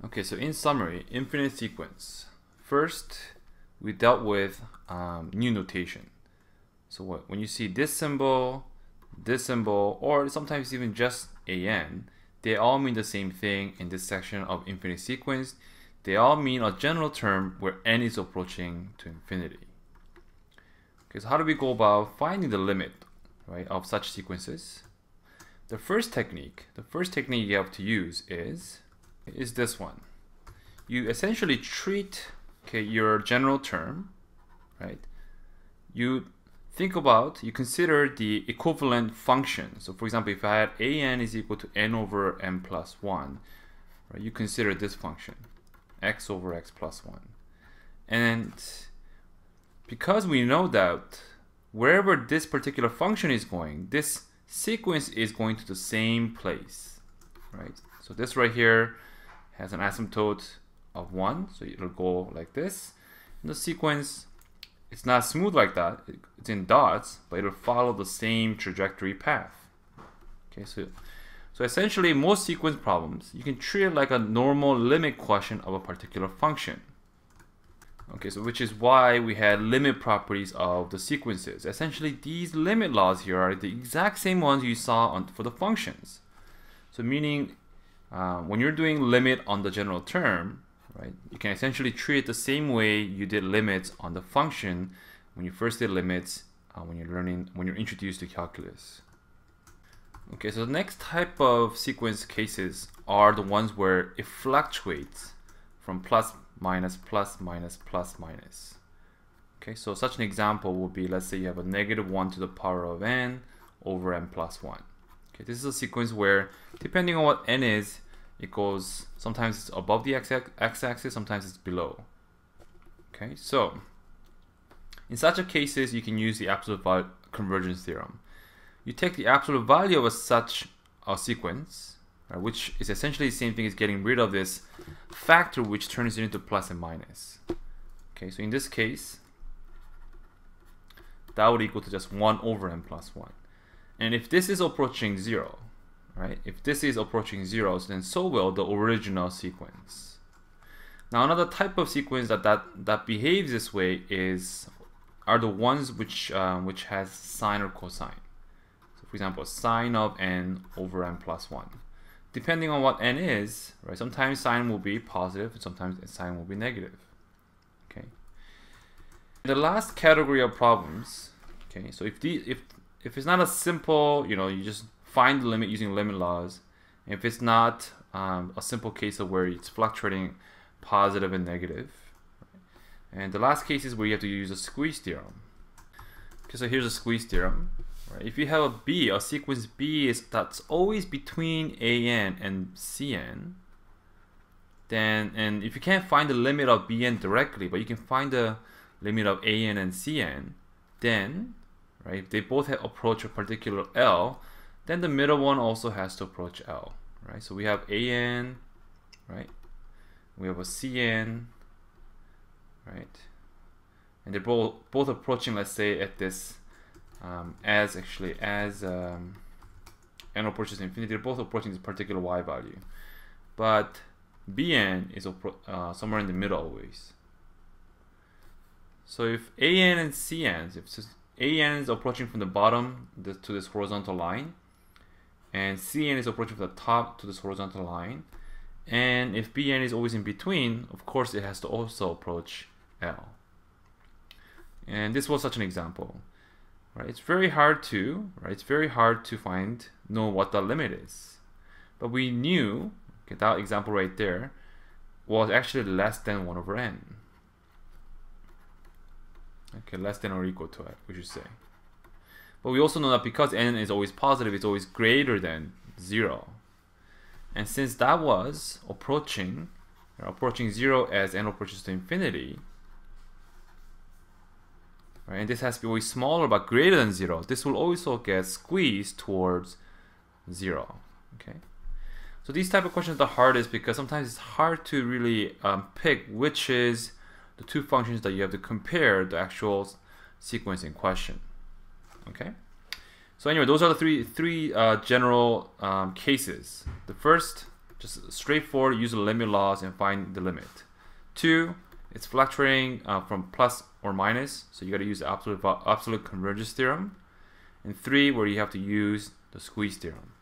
Okay, so in summary, infinite sequence. First, we dealt with new notation. So when you see this symbol, or sometimes even just an, they all mean the same thing in this section of infinite sequence. They all mean a general term where n is approaching to infinity. Okay, so how do we go about finding the limit, right, of such sequences? The first technique you have to use is this one. You essentially treat your general term, right? You consider the equivalent function. So for example, if I had an is equal to n over n plus 1, right, you consider this function, x over x plus 1. And because we know that wherever this particular function is going, this sequence is going to the same place, right? So this right here has an asymptote of 1, so it'll go like this. And the sequence, it's not smooth like that, it's in dots, but it'll follow the same trajectory path. Okay, so essentially most sequence problems, you can treat it like a normal limit question of a particular function. Okay, so which is why we had limit properties of the sequences. Essentially, these limit laws here are the exact same ones you saw for the functions. So meaning, when you're doing limit on the general term, right, you can essentially treat it the same way you did limits on the function when you first did limits when you're introduced to calculus. Okay, so the next type of sequence cases are the ones where it fluctuates from plus minus plus minus plus minus. Okay, so such an example would be, let's say you have a negative 1 to the power of n over n plus 1. Okay, this is a sequence where depending on what n is, it goes, sometimes it's above the x-axis, sometimes it's below. Okay, so in such a cases, you can use the absolute convergence theorem. You take the absolute value of such a sequence, right, which is essentially the same thing as getting rid of this factor which turns it into plus and minus. Okay, so in this case, that would equal to just 1 over n plus 1. And if this is approaching 0, right, if this is approaching 0, then so will the original sequence. Now another type of sequence that behaves this way are the ones which has sine or cosine. So for example, sine of n over n plus 1. Depending on what n is, right, sometimes sine will be positive, and sometimes sine will be negative. Okay. The last category of problems, okay, so if it's not a simple, you just find the limit using limit laws. And if it's not a simple case of where it's fluctuating positive and negative, right? And the last case is where you have to use a squeeze theorem. Okay, so here's a squeeze theorem. Right? If you have a sequence B that's always between an and cn, and if you can't find the limit of bn directly, but you can find the limit of an and cn, then, right, if they both approach a particular L, then the middle one also has to approach L, right? So we have an, right? We have a cn, right? And they're both approaching, let's say, at this as n approaches infinity, they're both approaching this particular y value, but bn is somewhere in the middle always. So if an and cn, if an is approaching from the bottom to this horizontal line, and cn is approaching from the top to this horizontal line, and if bn is always in between, of course it has to also approach L. And this was such an example. Right? It's very hard to know what the limit is. But we knew, okay, that example right there was actually less than 1 over n. Okay, less than or equal to it, we should say. But we also know that because n is always positive, it's always greater than 0. And since that was approaching 0 as n approaches to infinity, right, and this has to be always smaller but greater than 0, this will also get squeezed towards 0. Okay, so these type of questions are the hardest because sometimes it's hard to really pick which is the two functions that you have to compare the actual sequence in question. Okay, so anyway, those are the three general cases. The first, just straightforward, use the limit laws and find the limit. 2, it's fluctuating from plus or minus, so you got to use the absolute convergence theorem. And 3, where you have to use the squeeze theorem.